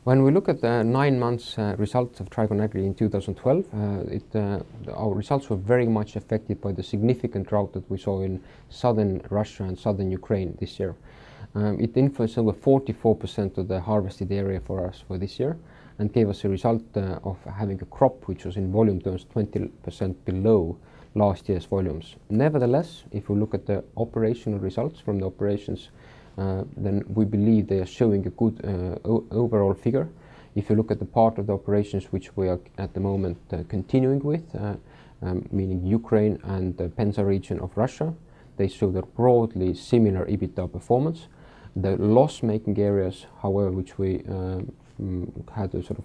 When we look at the 9 months results of Trigon Agri in 2012, our results were very much affected by the significant drought that we saw in southern Russia and southern Ukraine this year. It influenced over 44% of the harvested area for us for this year and gave us a result of having a crop which was in volume terms 20% below last year's volumes. Nevertheless, if we look at the operational results from the operations, then we believe they are showing a good overall figure. If you look at the part of the operations which we are at the moment continuing with, meaning Ukraine and the Penza region of Russia, they show a broadly similar EBITDA performance. The loss-making areas, however, which we had a sort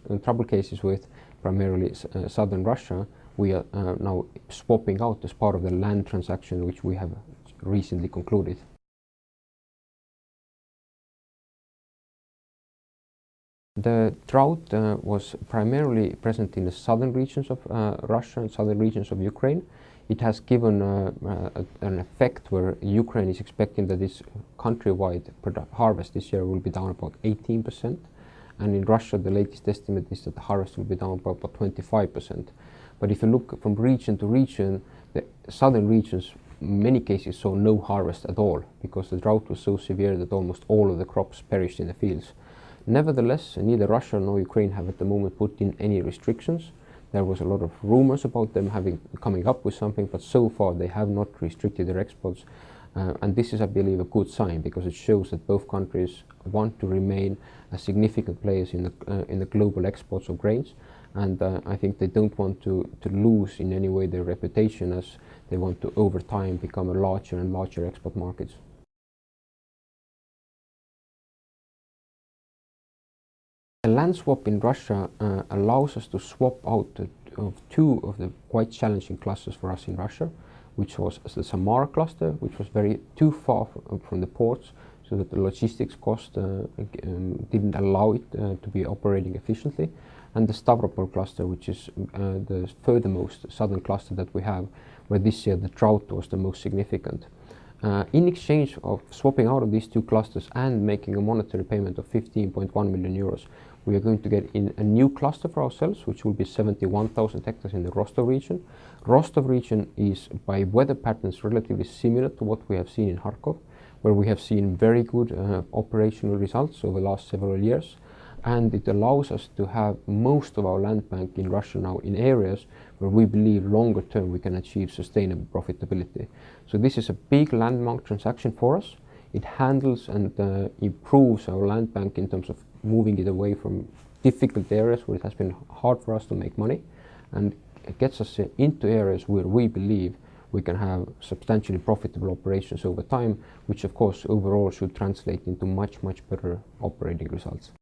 of trouble cases with, primarily southern Russia, we are now swapping out as part of the land transaction which we have recently concluded. The drought was primarily present in the southern regions of Russia and southern regions of Ukraine. It has given an effect where Ukraine is expecting that this countrywide harvest this year will be down about 18%. And in Russia, the latest estimate is that the harvest will be down by about 25%. But if you look from region to region, the southern regions in many cases saw no harvest at all because the drought was so severe that almost all of the crops perished in the fields. Nevertheless, neither Russia nor Ukraine have at the moment put in any restrictions. There was a lot of rumors about them coming up with something, but so far they have not restricted their exports. And this is, I believe, a good sign because it shows that both countries want to remain as significant players in the global exports of grains. And I think they don't want to lose in any way their reputation, as they want to over time become a larger and larger export markets. The land swap in Russia allows us to swap out two of the quite challenging clusters for us in Russia, which was the Samara cluster, which was too far from the ports, so that the logistics cost didn't allow it to be operating efficiently, and the Stavropol cluster, which is the furthermost southern cluster that we have, where this year the drought was the most significant. In exchange of swapping out of these two clusters and making a monetary payment of 15.1 million euros, we are going to get in a new cluster for ourselves, which will be 71,000 hectares in the Rostov region. Rostov region is by weather patterns relatively similar to what we have seen in Kharkov, where we have seen very good operational results over the last several years. And it allows us to have most of our land bank in Russia now in areas where we believe longer term we can achieve sustainable profitability. So this is a big landmark transaction for us. It handles and improves our land bank in terms of moving it away from difficult areas where it has been hard for us to make money, and it gets us into areas where we believe we can have substantially profitable operations over time, which of course overall should translate into much better operating results.